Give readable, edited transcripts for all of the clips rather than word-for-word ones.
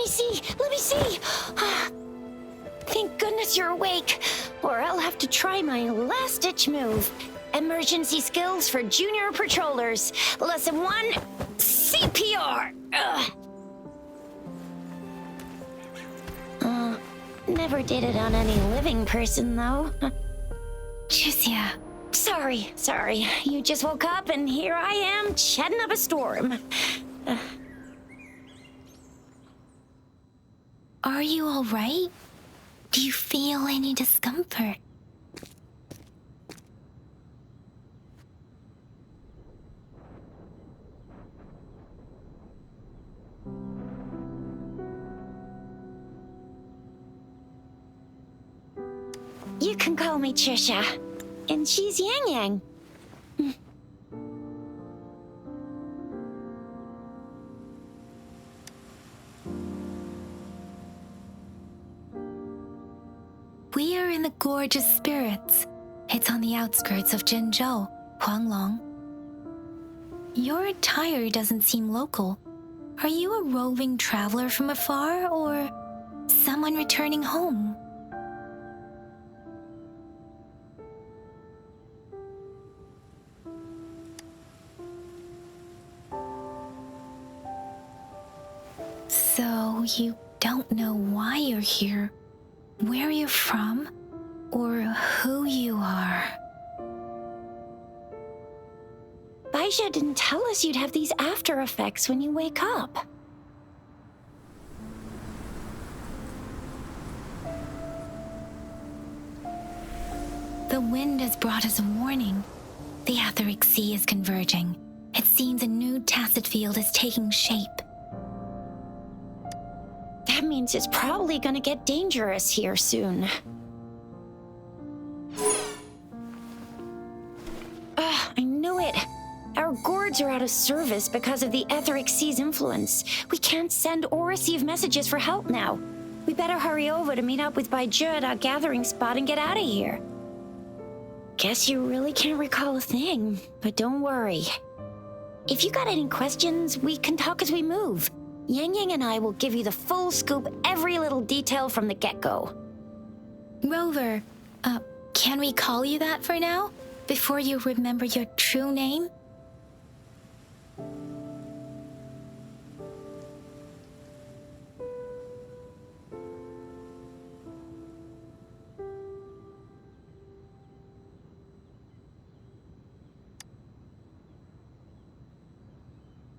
me see! Let me see! Thank goodness you're awake, or I'll have to try my last-ditch move. Emergency skills for junior patrollers. Lesson 1, CPR. Never did it on any living person, though. Jusia. Sorry. You just woke up, and here I am, chatting up a storm. Are you all right? Do you feel any discomfort? You can call me Trisha, and she's Yang Yang. We are in the Gorgeous Spirits. It's on the outskirts of Zhenzhou, Huanglong. Your attire doesn't seem local. Are you a roving traveler from afar, or someone returning home? So you don't know why you're here, where you're from, or who you are. Baisha didn't tell us you'd have these after effects when you wake up. The wind has brought us a warning. The Etheric Sea is converging. It seems a new tacit field is taking shape. That means it's probably gonna get dangerous here soon. I knew it. Our gourds are out of service because of the Etheric Sea's influence. We can't send or receive messages for help now. We better hurry over to meet up with Baizhi at our gathering spot and get out of here. Guess you really can't recall a thing, but don't worry. If you got any questions, we can talk as we move. Yang Yang and I will give you the full scoop, every little detail from the get-go. Rover, can we call you that for now? Before you remember your true name?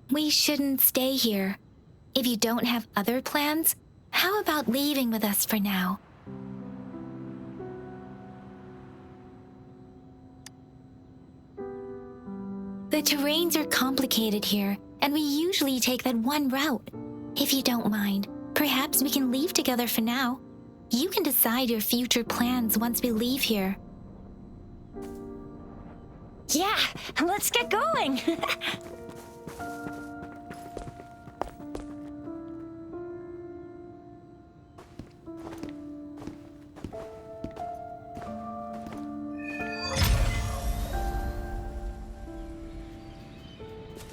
We shouldn't stay here. If you don't have other plans, how about leaving with us for now? The terrains are complicated here, and we usually take that one route. If you don't mind, perhaps we can leave together for now. You can decide your future plans once we leave here. Yeah, let's get going.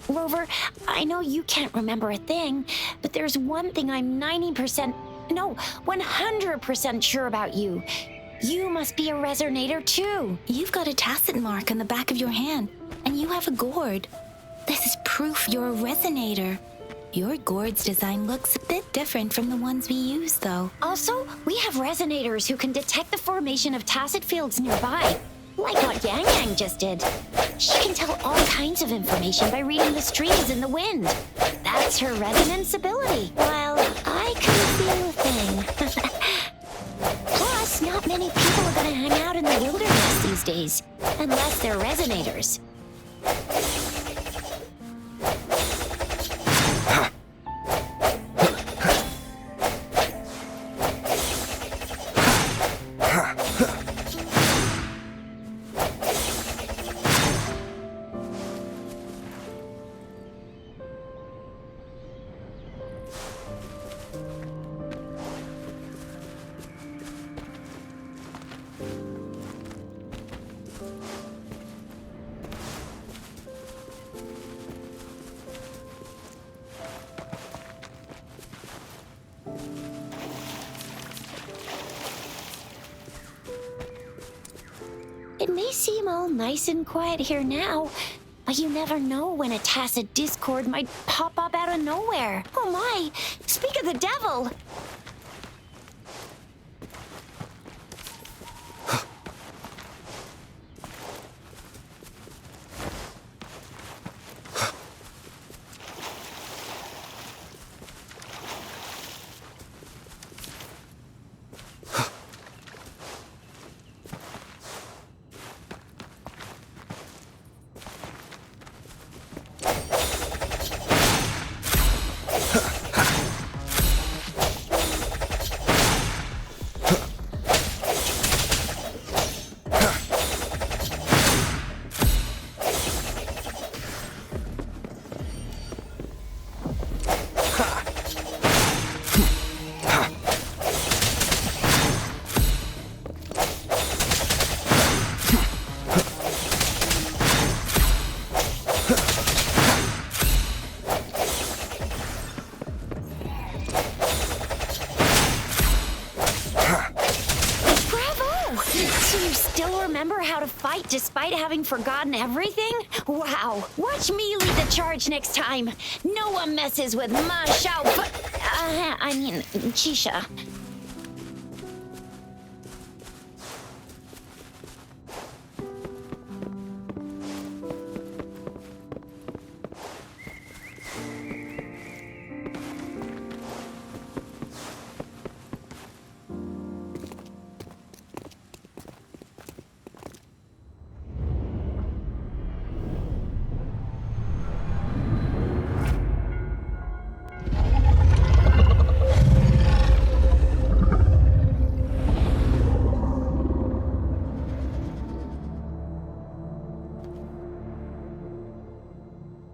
Rover, I know you can't remember a thing, but there's one thing I'm 100% sure about you. You must be a resonator too. You've got a tacit mark on the back of your hand, and you have a gourd. This is proof you're a resonator. Your gourd's design looks a bit different from the ones we use, though. Also, we have resonators who can detect the formation of tacit fields nearby, like what Yang Yang just did. She can tell all kinds of information by reading the streams in the wind. That's her resonance ability, while I can feel a thing. Plus, not many people are gonna hang out in the wilderness these days, unless they're resonators. It may seem all nice and quiet here now, but you never know when a tacit discord might pop up out of nowhere. Oh my! Speak of the devil! Remember how to fight despite having forgotten everything? Wow. Watch me lead the charge next time. No one messes with Ma Xiao. Chisha.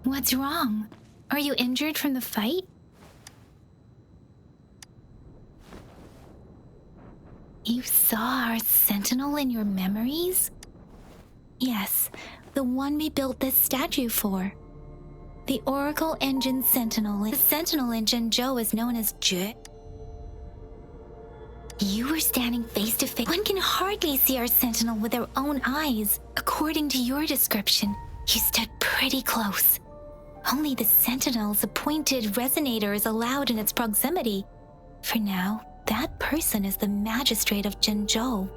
What's wrong? Are you injured from the fight? You saw our sentinel in your memories? Yes, the one we built this statue for. The Oracle Engine Sentinel. The Sentinel in Zhenzhou is known as Jue. You were standing face to face. One can hardly see our sentinel with their own eyes. According to your description, you stood pretty close. Only the sentinel's appointed resonator is allowed in its proximity. For now, that person is the magistrate of Zhenzhou.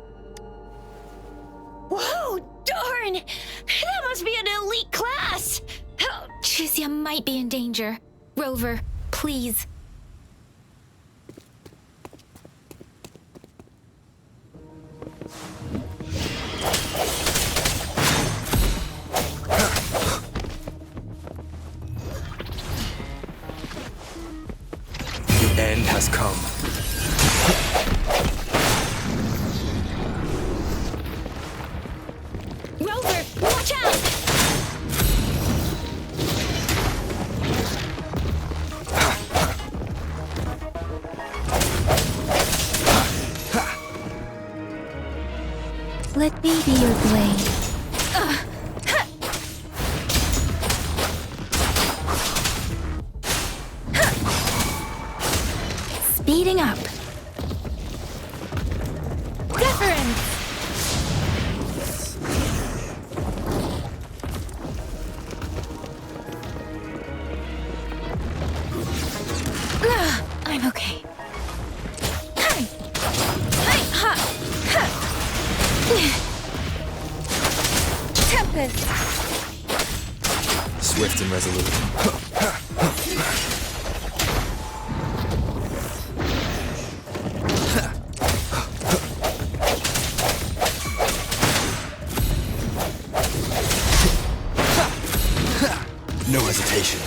Whoa, darn! That must be an elite class! Oh. Chixia might be in danger. Rover, please. The end has come. Rover, watch out! Let me be your blade. Speeding up. Deference. I'm okay. Tempest. Swift and resolute. No hesitation.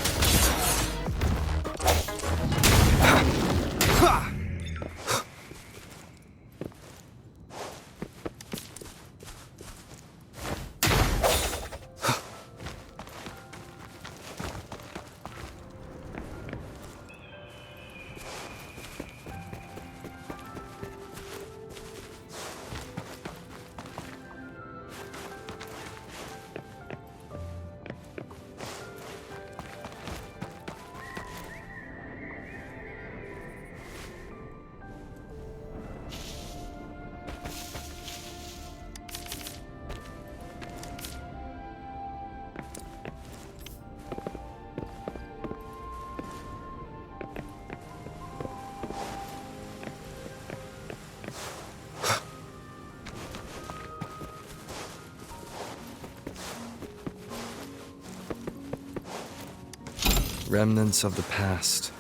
Remnants of the past.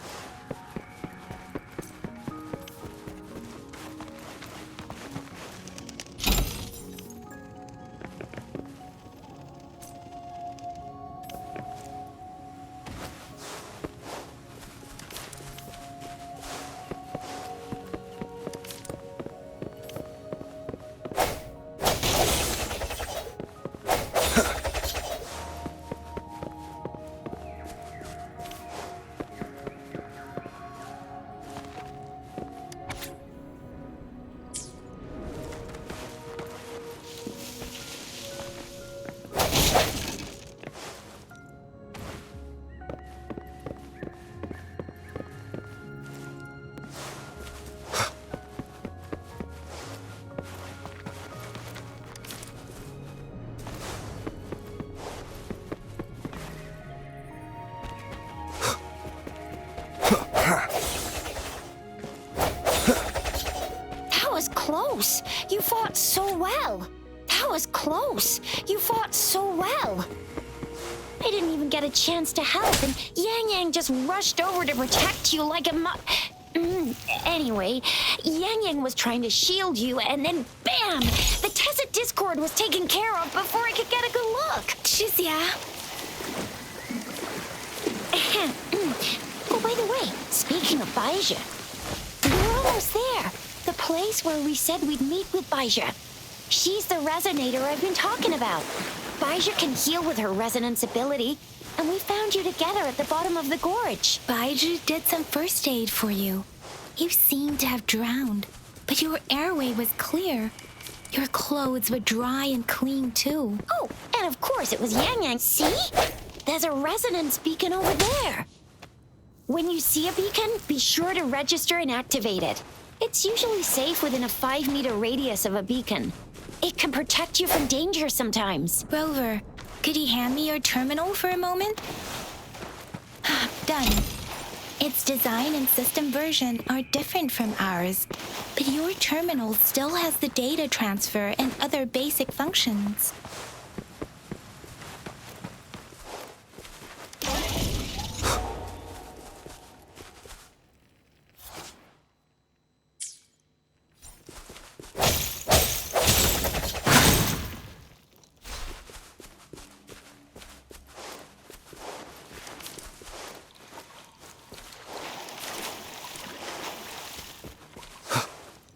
That was close. You fought so well. That was close. You fought so well. I didn't even get a chance to help, and Yang Yang just rushed over to protect you like a Anyway, Yang Yang was trying to shield you, and then bam! The Tacit Discord was taken care of before I could get a good look. Shizia, Oh, by the way, speaking of Baija, we're almost there. The place where we said we'd meet with Baija. She's the resonator I've been talking about. Baija can heal with her resonance ability, and we found you together at the bottom of the gorge. Baiju did some first aid for you. You seemed to have drowned, but your airway was clear. Your clothes were dry and clean too. Oh, and of course it was Yang Yang. See? There's a resonance beacon over there. When you see a beacon, be sure to register and activate it. It's usually safe within a 5-meter radius of a beacon. It can protect you from danger sometimes. Rover, could you hand me your terminal for a moment? Done. Its design and system version are different from ours, but your terminal still has the data transfer and other basic functions.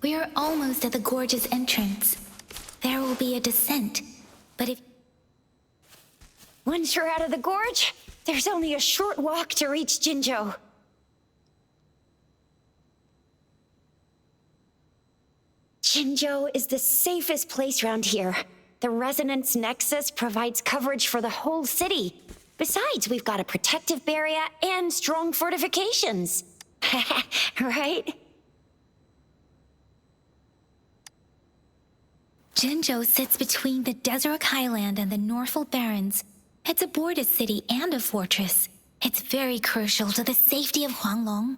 We are almost at the gorge's entrance. There will be a descent, but if... Once you're out of the gorge, there's only a short walk to reach Jinzhou. Jinzhou is the safest place around here. The Resonance Nexus provides coverage for the whole city. Besides, we've got a protective barrier and strong fortifications. Right? Jinzhou sits between the Desert Highland and the Northful Barrens. It's a border city and a fortress. It's very crucial to the safety of Huanglong.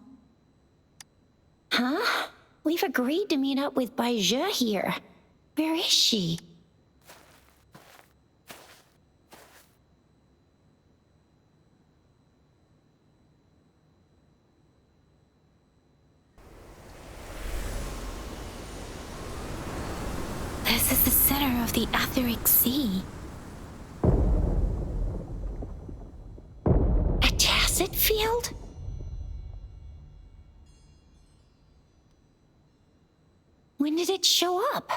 Huh? We've agreed to meet up with Baija here. Where is she? This is the center of the Etheric Sea. A tacit field? When did it show up?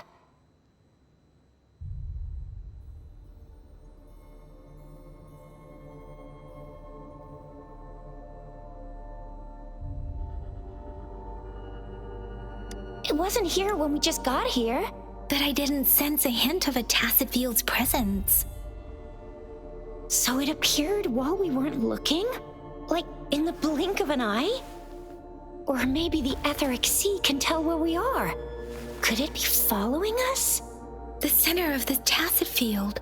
It wasn't here when we just got here. But I didn't sense a hint of a tacit field's presence. So it appeared while we weren't looking? Like in the blink of an eye? Or maybe the Etheric Sea can tell where we are. Could it be following us? The center of the tacit field.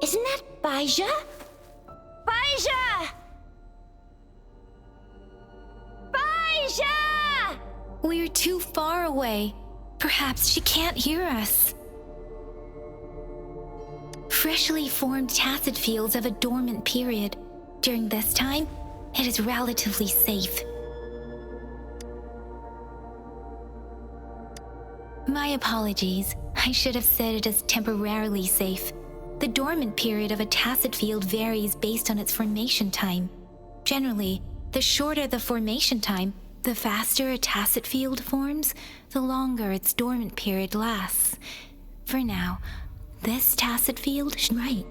Isn't that Baija? Baija! Baija! We're too far away. Perhaps she can't hear us. freshly formed tacet fields of a dormant period. During this time, it is relatively safe. My apologies. I should have said it is temporarily safe. The dormant period of a tacet field varies based on its formation time. Generally, the shorter the formation time, the faster a tacet field forms, the longer its dormant period lasts. For now, this tacet field, right.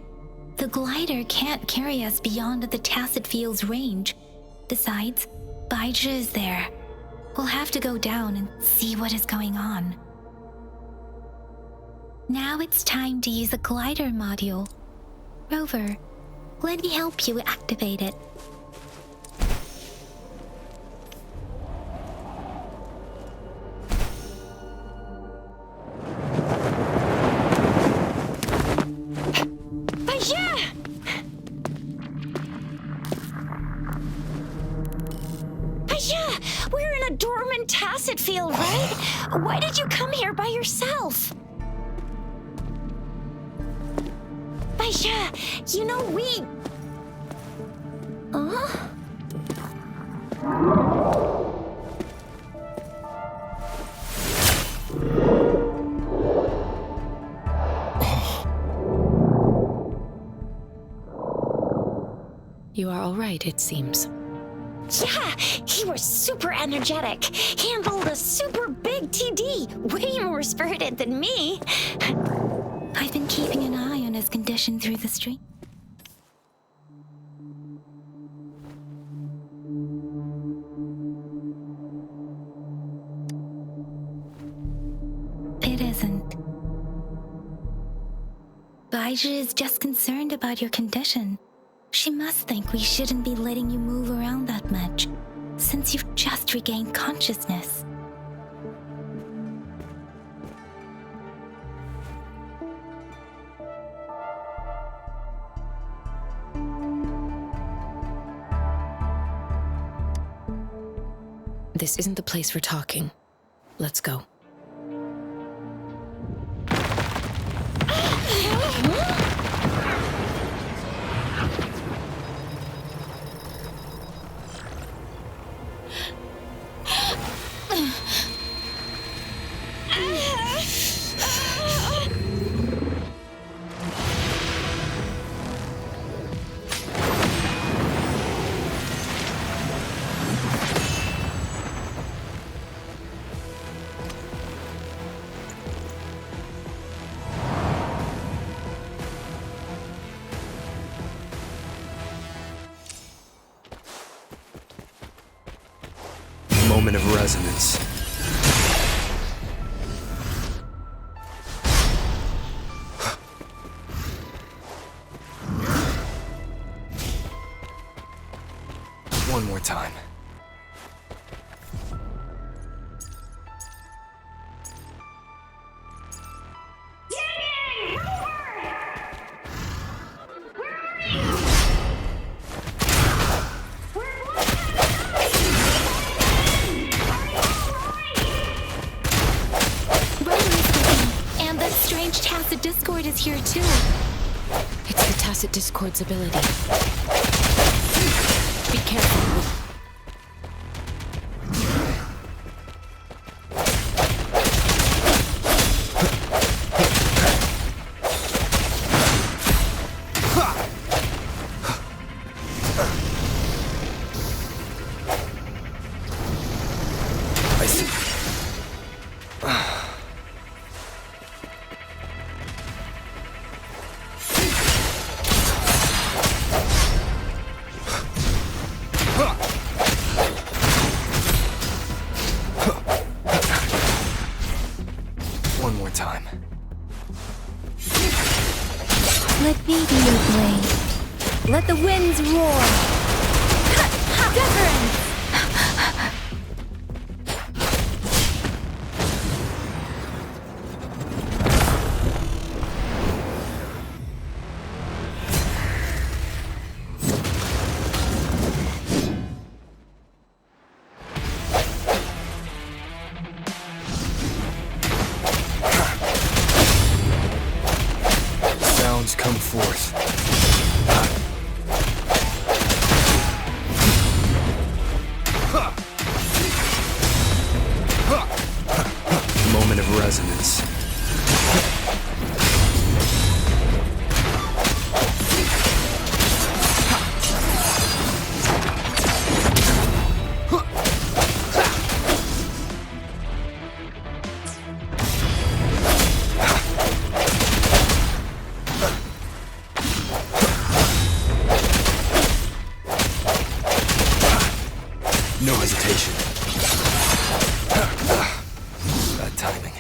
The glider can't carry us beyond the tacet field's range. Besides, Baizhi is there. We'll have to go down and see what is going on. Now it's time to use the glider module. Rover, let me help you activate it. We're in a dormant tacet field, right? Why did you come here by yourself? Baisha, you know we... You are all right, it seems. Yeah, he was super energetic. Handled a super big TD. Way more spirited than me. I've been keeping an eye on his condition through the stream. It isn't. Baizhi is just concerned about your condition. She must think we shouldn't be letting you move around that much, since you've just regained consciousness. This isn't the place for talking. Let's go. Moment of resonance. One more time. Tacet Discord is here too. It's the Tacet Discord's ability. Be careful. I see. One more time. Let me be your blade. Let the winds roar. Deference! Sounds come forth. No hesitation. Bad timing.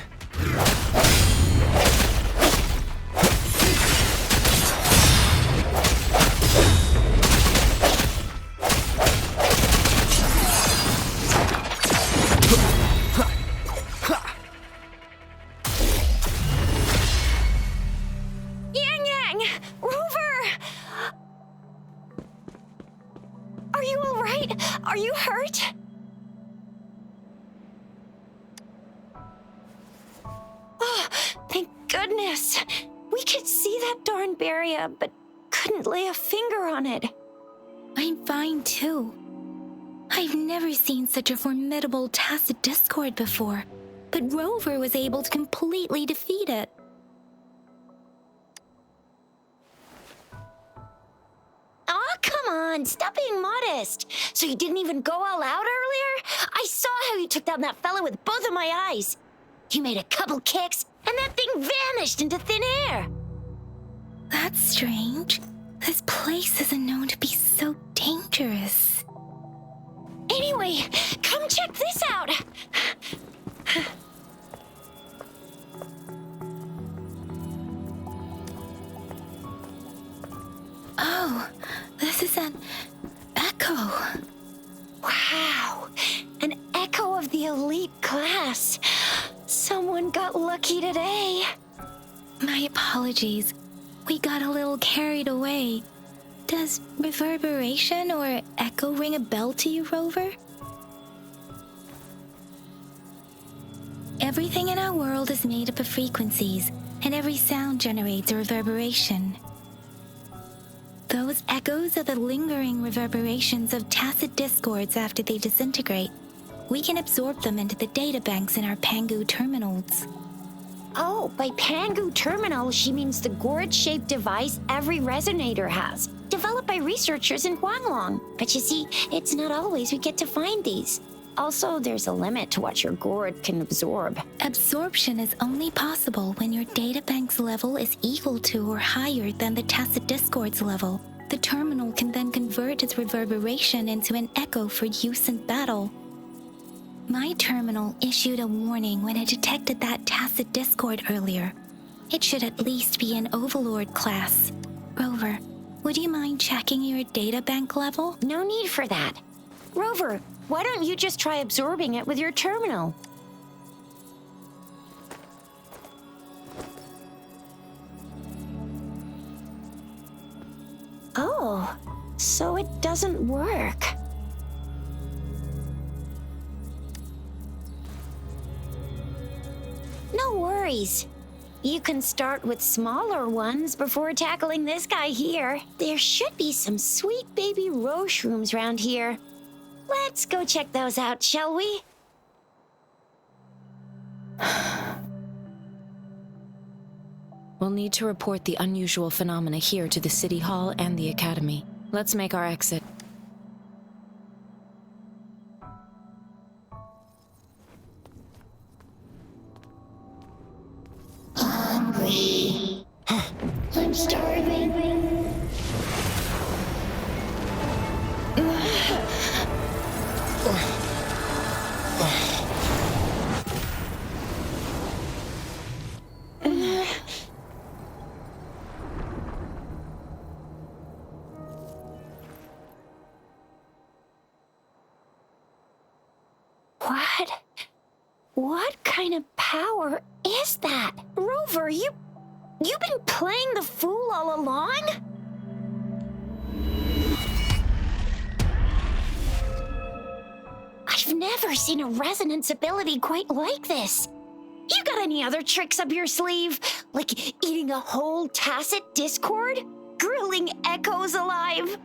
Yang Yang! Rover! Are you all right? Are you hurt? Oh, thank goodness. We could see that darn barrier, but couldn't lay a finger on it. I'm fine too. I've never seen such a formidable tacit discord before, but Rover was able to completely defeat it. Aw, come on, stop being modest. So you didn't even go all out earlier? I saw how you took down that fella with both of my eyes. You made a couple kicks, and that thing vanished into thin air. That's strange. This place isn't known to be so dangerous. Anyway, come check this out. Oh, this is an echo. Wow, an echo of the elite class. Someone got lucky today. My apologies. We got a little carried away. Does reverberation or echo ring a bell to you, Rover? Everything in our world is made up of frequencies, and every sound generates a reverberation. Those echoes are the lingering reverberations of tacit discords after they disintegrate. We can absorb them into the databanks in our Pangu terminals. Oh, by Pangu Terminal, she means the gourd-shaped device every resonator has, developed by researchers in Huanglong. But you see, it's not always we get to find these. Also, there's a limit to what your gourd can absorb. Absorption is only possible when your databank's level is equal to or higher than the tacit discord's level. The terminal can then convert its reverberation into an echo for use in battle. My terminal issued a warning when it detected that tacit discord earlier. It should at least be an Overlord class. Rover, would you mind checking your databank level? No need for that. Rover, why don't you just try absorbing it with your terminal? Oh, so it doesn't work. No worries. You can start with smaller ones before tackling this guy here. There should be some sweet baby roche rooms around here. Let's go check those out, shall we? We'll need to report the unusual phenomena here to the City Hall and the Academy. Let's make our exit. Hungry. I'm starving. What kind of power is that? Rover, you've been playing the fool all along? I've never seen a resonance ability quite like this. You got any other tricks up your sleeve? Like eating a whole tacit discord? Grilling echoes alive?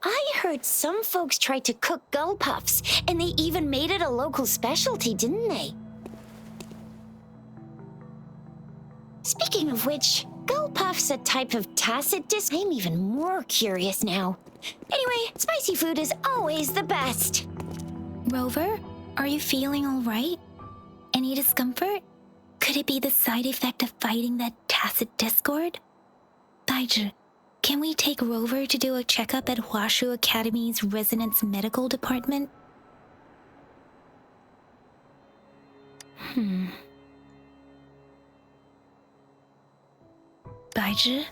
I heard some folks tried to cook gull puffs, and they even made it a local specialty, didn't they? Speaking of which, gull puff's a type of tacit disc? I'm even more curious now. Anyway, spicy food is always the best. Rover, are you feeling all right? Any discomfort? Could it be the side effect of fighting that tacit discord? Daiju, can we take Rover to do a checkup at Hwashu Academy's Resonance Medical Department? Daiju?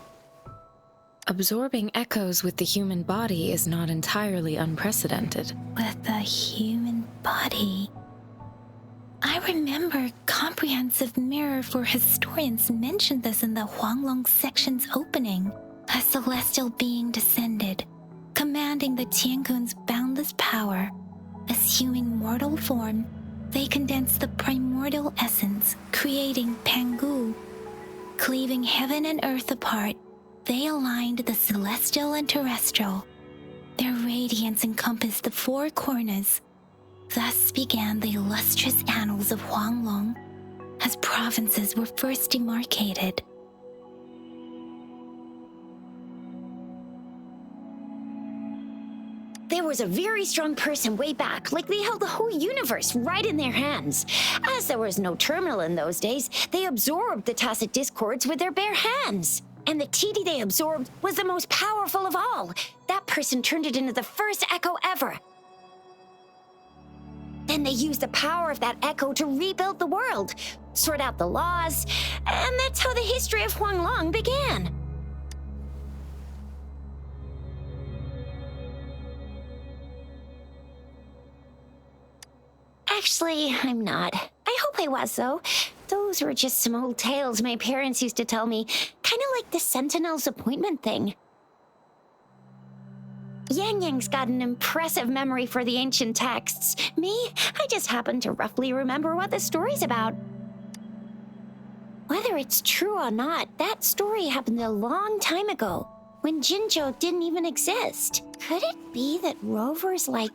Absorbing echoes with the human body is not entirely unprecedented. With the human body. I remember Comprehensive Mirror for Historians mentioned this in the Huanglong section's opening. A celestial being descended, commanding the Tiankun's boundless power. Assuming mortal form, they condensed the primordial essence, creating Pangu. Cleaving heaven and earth apart, they aligned the celestial and terrestrial. Their radiance encompassed the four corners. Thus began the illustrious annals of Huanglong, as provinces were first demarcated. There was a very strong person way back, like they held the whole universe right in their hands. As there was no terminal in those days, they absorbed the tacit discords with their bare hands. And the TD they absorbed was the most powerful of all. That person turned it into the first echo ever. Then they used the power of that echo to rebuild the world, sort out the laws, and that's how the history of Huanglong began. Actually, I'm not. I hope I was, though. Those were just some old tales my parents used to tell me, kind of like the Sentinel's appointment thing. Yang Yang's got an impressive memory for the ancient texts. Me, I just happen to roughly remember what the story's about. Whether it's true or not, that story happened a long time ago, when Jinzhou didn't even exist. Could it be that Rover's like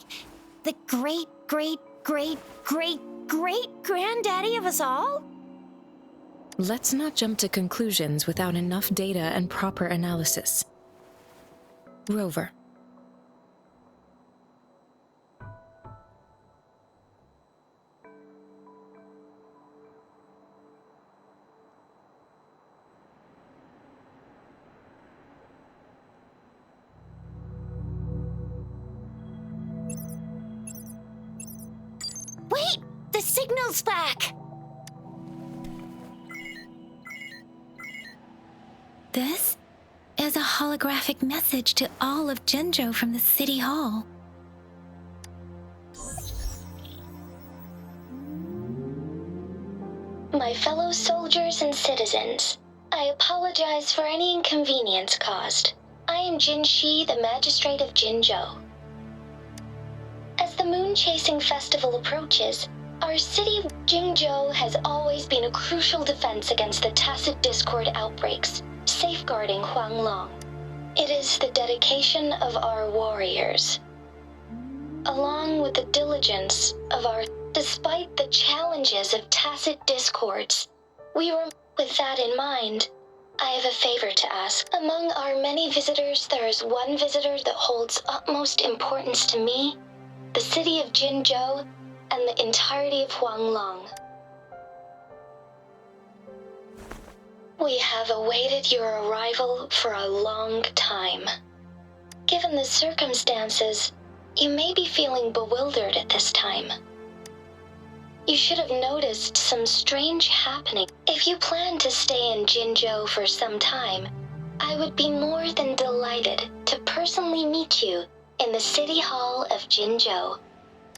the great-great-great-great-great-granddaddy of us all? Let's not jump to conclusions without enough data and proper analysis. Rover. Wait! The signal's back! This is a holographic message to all of Jinzhou from the City Hall. My fellow soldiers and citizens, I apologize for any inconvenience caused. I am Jin Shi, the Magistrate of Jinzhou. As the moon-chasing festival approaches, our city, Jinzhou, has always been a crucial defense against the tacit discord outbreaks, safeguarding Huanglong. It is the dedication of our warriors, along with the diligence of our... Despite the challenges of tacit discords, with that in mind, I have a favor to ask. Among our many visitors, there is one visitor that holds utmost importance to me, the city of Jinzhou, and the entirety of Huanglong. We have awaited your arrival for a long time. Given the circumstances, you may be feeling bewildered at this time. You should have noticed some strange happening. If you plan to stay in Jinzhou for some time, I would be more than delighted to personally meet you in the City Hall of Jinzhou.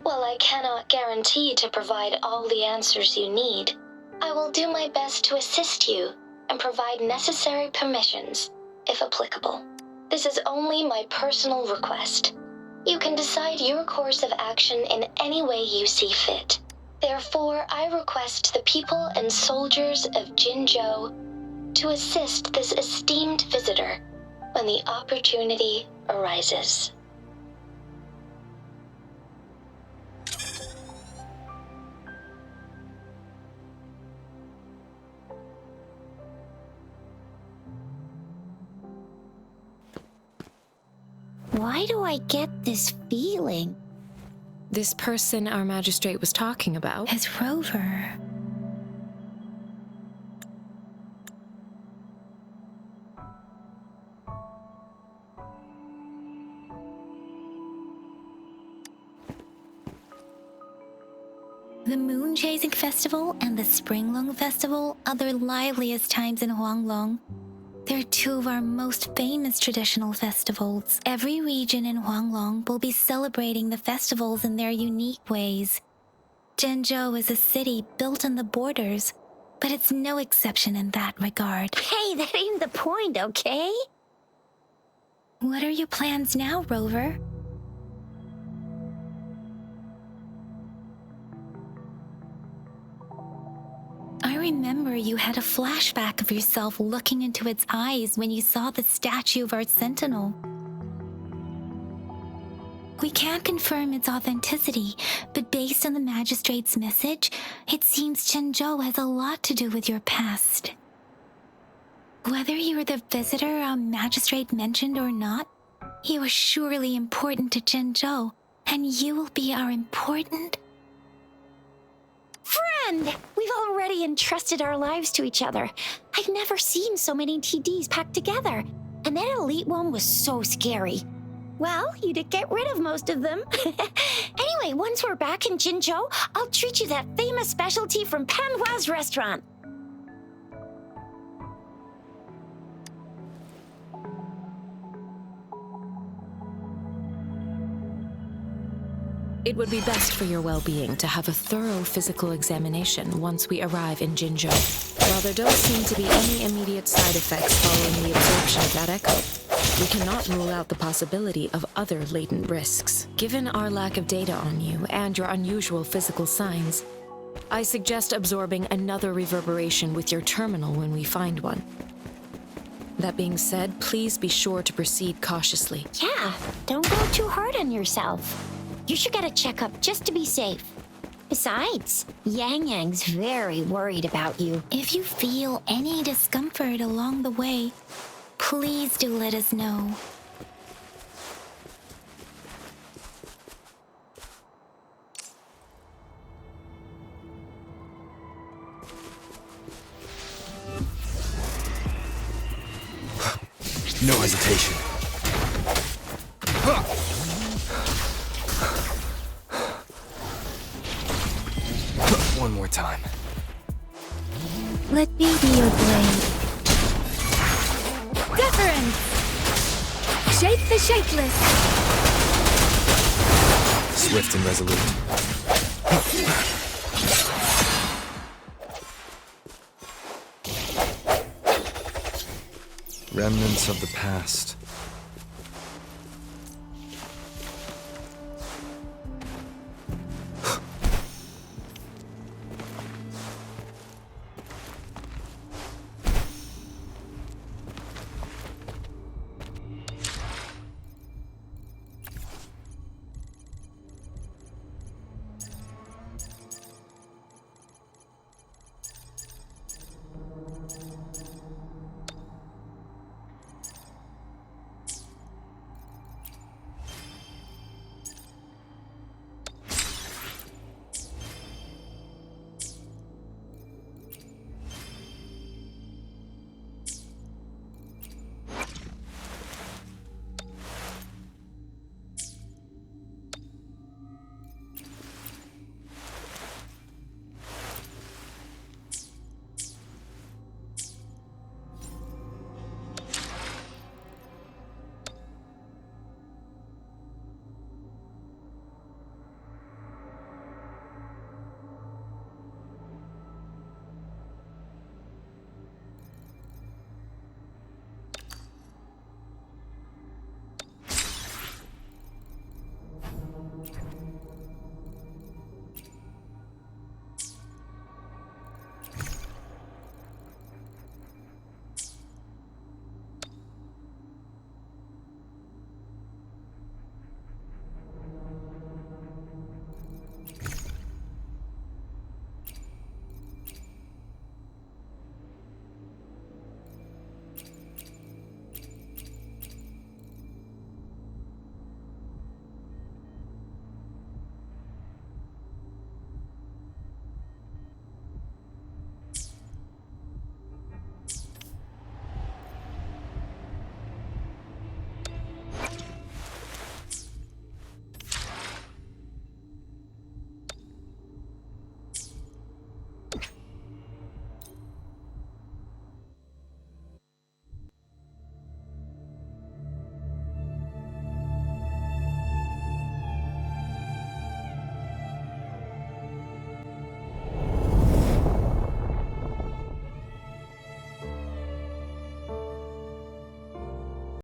While I cannot guarantee to provide all the answers you need, I will do my best to assist you and provide necessary permissions, if applicable. This is only my personal request. You can decide your course of action in any way you see fit. Therefore, I request the people and soldiers of Jinzhou to assist this esteemed visitor when the opportunity arises. Why do I get this feeling? This person our magistrate was talking about? Is Rover. The Moon Chasing Festival and the Springlong Festival are the liveliest times in Huanglong. They're two of our most famous traditional festivals. Every region in Huanglong will be celebrating the festivals in their unique ways. Zhenzhou is a city built on the borders, but it's no exception in that regard. Hey, that ain't the point, okay? What are your plans now, Rover? I remember you had a flashback of yourself looking into its eyes when you saw the statue of our sentinel. We can't confirm its authenticity, but based on the magistrate's message, it seems Zhenzhou has a lot to do with your past. Whether you were the visitor our magistrate mentioned or not, you are surely important to Zhenzhou, and you will be our important Friend! We've already entrusted our lives to each other. I've never seen so many TDs packed together. And that elite one was so scary. Well, you did get rid of most of them. Anyway, once we're back in Jinzhou, I'll treat you that famous specialty from Panhua's restaurant. It would be best for your well-being to have a thorough physical examination once we arrive in Jinzhou. While there don't seem to be any immediate side effects following the absorption of that echo, we cannot rule out the possibility of other latent risks. Given our lack of data on you and your unusual physical signs, I suggest absorbing another reverberation with your terminal when we find one. That being said, please be sure to proceed cautiously. Yeah, don't go too hard on yourself. You should get a checkup just to be safe. Besides, Yang Yang's very worried about you. If you feel any discomfort along the way, please do let us know. No hesitation. One more time. Let me be your blade. Deference! Shape the shapeless! Swift and resolute. Remnants of the past.